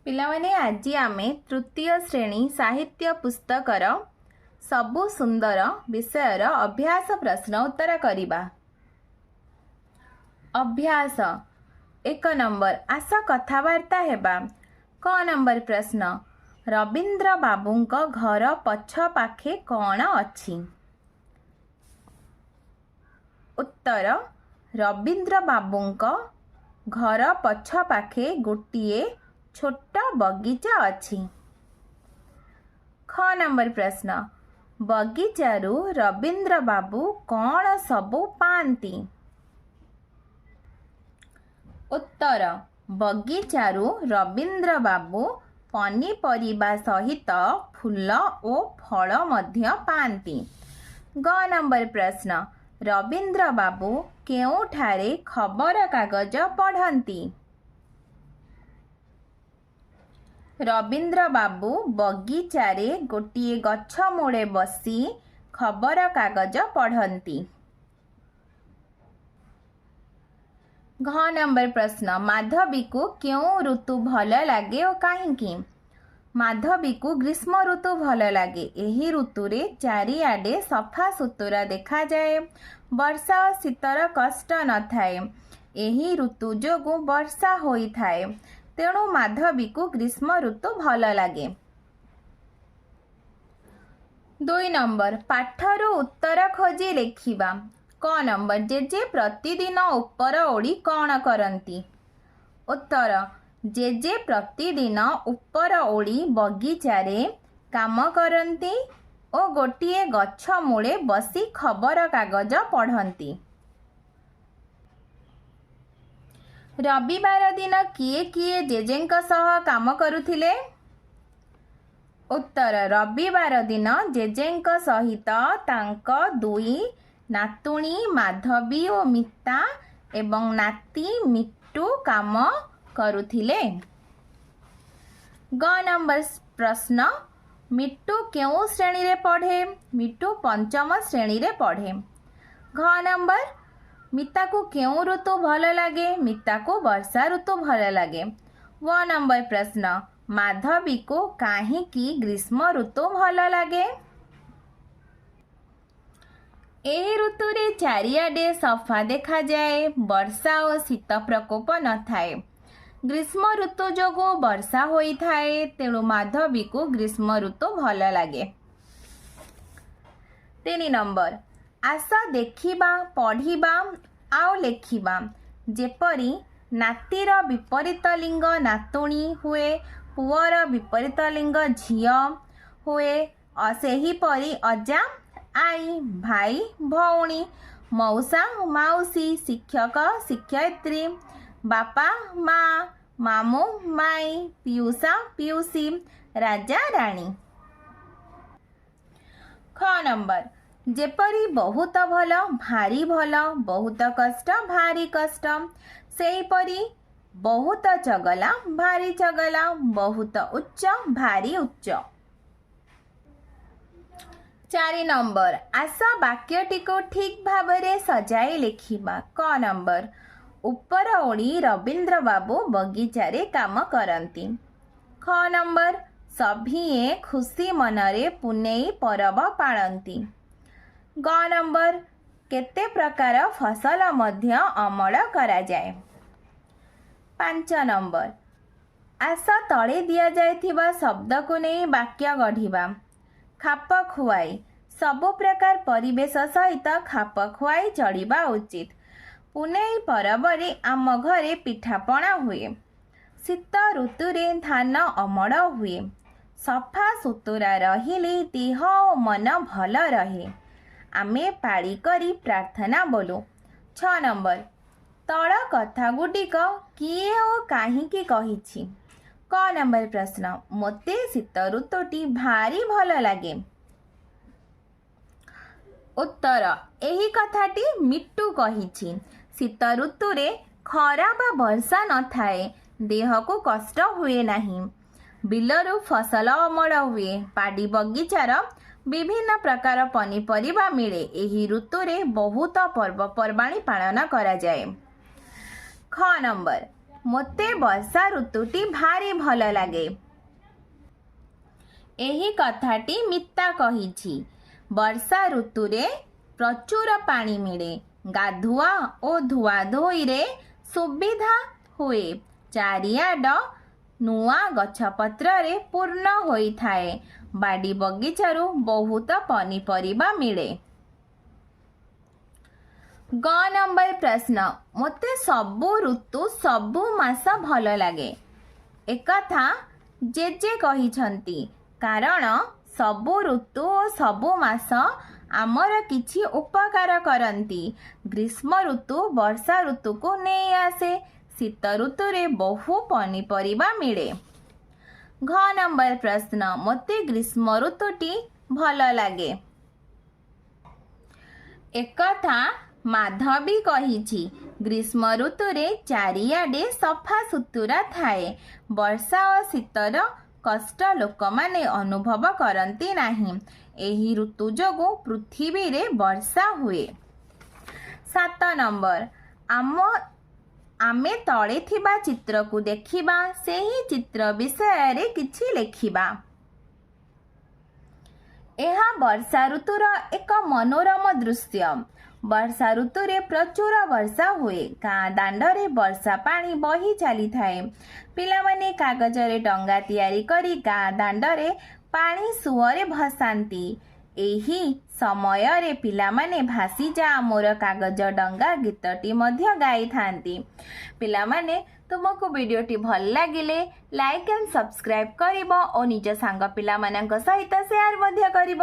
पिलामाने आजी आमे तृतीय श्रेणी साहित्य पुस्तकर सबु सुंदर विषयर अभ्यास प्रश्न उत्तर करिबा। अभ्यास 1 नंबर आस कथावार्ता हेबा। क नंबर प्रश्न रवींद्र बाबूंक घर पछ पाखे कौन अछि? उत्तर रवींद्र बाबूंक घर पछ पाखे गोटिए छोट बगीचा अछि। ख नंबर प्रश्न बगीचारू रवींद्र बाबू कौन सबु पांती? उत्तर बगीचारू रवींद्र बाबू पनीपरिबा सहित फूल और फल मध्य पांती। ग नंबर प्रश्न रवींद्र बाबू केउठारे खबर कागज पढ़ंती? रवींद्र बाबू बगीचारे गोटिए गछ मूले बसी खबर कागज पढ़ंती। घ नंबर प्रश्न माधवी को क्यों ऋतु भल लगे और कहीं? माधवी को ग्रीष्म ऋतु भल लगे। एही ऋतु रे चारिआडे सफा सुतुरा देखा जाए। वर्षा और शीतर कष्ट न थाए। एही ऋतु जोगु वर्षा होई थाए। तेणु माधवी को ग्रीष्म ऋतु भल लगे। 2 नंबर पाठरू उत्तर खोजी लेखिबा। क नंबर जेजे प्रतिदिन ऊपर ओढ़ी कौन करती? उत्तर जेजे प्रतिदिन ऊपर ओढ़ी बगीचारे काम करती और गोटिए गछ मूले बसी खबर कागज पढ़ती। रविवार दिन किए किए जेजेंक सह काम करुथिले? उत्तर रविवार दिन जेजेंक सहित तांक 2 नातुणी माधवी और मिता एवं नाती मिट्टू काम करुथिले। ग नंबर प्रश्न मिट्टू केउ श्रेणी रे पढ़े? मिट्टू 5म श्रेणी रे पढ़े। घ नंबर मिता को क्यों ऋतु भल लगे? मिता को वर्षा ऋतु भल लगे। व नंबर प्रश्न माधवी को काहे की ग्रीष्म ऋतु भल लगे? ए ऋतु रे चारिआडे सफा देखा जाए। वर्षा और शीत प्रकोप न थाए। ग्रीष्म ऋतु जोगु वर्षा होई थाए। तेणु माधवी को ग्रीष्म ऋतु भल लगे। 3 नंबर आस देखिबा पढ़िबा आउ लेखिबा। जेपरी नातीर विपरीत लिंग नातुणी हुए, पुअर विपरीत लिंग झियो हुए, सेहीपरि अजा आई, भाई भौणी, मौसा माउसी, शिक्षक शिक्षयित्री, बापा माँ, मामू माई, पियूसा पियूसी, राजा राणी। ख नंबर जेपरी बहुत भल भारी भल, बहुत कष्ट भारी कष्ट, सेहीपरि बहुत चगला भारी चगला, बहुत उच्च भारी उच्च। 4 नंबर आस वाक्यटी को ठीक भावरे सजाई लेखिबा। क नंबर ऊपर ओढ़ी रवींद्र बाबू बगीचारे काम करती। ख नंबर सभिए खुशी मनरे पुनेई परब पाळंती। ग नंबर केते प्रकार फसल मध्य अमल करा जाए। 5 नंबर आस तले दिया जाइथिबा शब्द को नहीं वाक्य गढ़िबा। खाप खुआई सबु प्रकार परिवेश सहित खाप खुआई चढ़िबा उचित। पुनेई परबरे आम घरे पिठापଣା हुए। शीत ऋतुरे धान अमल हुए। सफा सुतुरा रहिले देह और मन भल रहे। आमे पाड़ी करी प्रार्थना बोलू। 6 नंबर तल कथा गुडिक किए और काहींकी कहिछि? क नंबर प्रश्न मोते शीत ऋतुटी भारी भल लगे। उत्तर एही कथाटी मिट्टू कहिछि। शीत ऋतुरे खरा बा वर्षा न थाए। देह को कष्ट हुए नहीं। बिलरू फसल अमल हुए। पाड़ी बगीचार विभिन्न प्रकार पनीपरिबा मिले। एही ऋतुरे बहुत पर्वपर्वाणी पालन करा जाए। ख नंबर ମୋତେ ବର୍ଷା ଋତୁଟି ଭାରି ଭଲ ଲାଗେ। ଏହି କଥାଟି ମିତା କହିଛି। ବର୍ଷା ଋତୁରେ ପ୍ରଚୁର ପାଣି ମିଳେ। ଗାଧୁଆ ଓ ଧୁଆଧୋଇରେ ସୁବିଧା ହୁଏ। ଚାରିଆଡ଼ ନୂଆ ଗଛପତ୍ରରେ ପୂର୍ଣ୍ଣ ହୋଇଥାଏ। ବାଡ଼ି ବଗିଚାରୁ ବହୁତ ପନିପରିବା ମିଳେ। ଗ ନମ୍ବର ପ୍ରଶ୍ନ, ମୋତେ ସବୁ ଋତୁ ସବୁ ମାସ ଭଲ ଲାଗେ। ଏକଥା ଜେଜେ କହିଛନ୍ତି, କାରଣ ସବୁ ଋତୁ ଓ ସବୁ ମାସ ଆମର କିଛି ଉପକାର କରନ୍ତି। ଗ୍ରୀଷ୍ମ ଋତୁ ବର୍ଷା ଋତୁକୁ ନେଇ ଆସେ। ଶୀତ ଋତୁରେ ବହୁ ପନିପରିବା ମିଳେ। ଘ ନମ୍ବର ପ୍ରଶ୍ନ, ମୋତେ ଗ୍ରୀଷ୍ମ ଋତୁଟି ଭଲ ଲାଗେ। ଏକଥା ମାଧବୀ କହିଛି। ଗ୍ରୀଷ୍ମ ଋତୁରେ ଚାରିଆଡ଼େ ସଫା ସୁତୁରା ଥାଏ। ବର୍ଷା ଓ ଶୀତର କଷ୍ଟ ଲୋକମାନେ ଅନୁଭବ କରନ୍ତି ନାହିଁ। ଏହି ଋତୁ ଯୋଗୁଁ ପୃଥିବୀରେ ବର୍ଷା ହୁଏ। 7 ନମ୍ବର, ଆମେ ତଳେ ଥିବା ଚିତ୍ରକୁ ଦେଖିବା। ସେହି ଚିତ୍ର ବିଷୟରେ କିଛି ଲେଖିବା। ଏହା ବର୍ଷା ଋତୁର ଏକ ମନୋରମ ଦୃଶ୍ୟ। ବର୍ଷା ଋତୁରେ ପ୍ରଚୁର ବର୍ଷା ହୁଏ। ଗାଁ ଦାଣ୍ଡରେ ବର୍ଷା ପାଣି ବହି ଚାଲିଥାଏ। ପିଲାମାନେ କାଗଜରେ ଡଙ୍ଗା ତିଆରି କରି ଗାଁ ଦାଣ୍ଡରେ ପାଣି ସୁଅରେ ଭସାନ୍ତି। ଏହି ସମୟରେ ପିଲାମାନେ ଭାସିଯା ମୋର କାଗଜ ଡଙ୍ଗା ଗୀତଟି ମଧ୍ୟ ଗାଇଥାନ୍ତି। ପିଲାମାନେ, ତୁମକୁ ଭିଡ଼ିଓଟି ଭଲ ଲାଗିଲେ ଲାଇକ୍ ଆଣ୍ଡ ସବସ୍କ୍ରାଇବ୍ କରିବ ଓ ନିଜ ସାଙ୍ଗ ପିଲାମାନଙ୍କ ସହିତ ସେୟାର ମଧ୍ୟ କରିବ।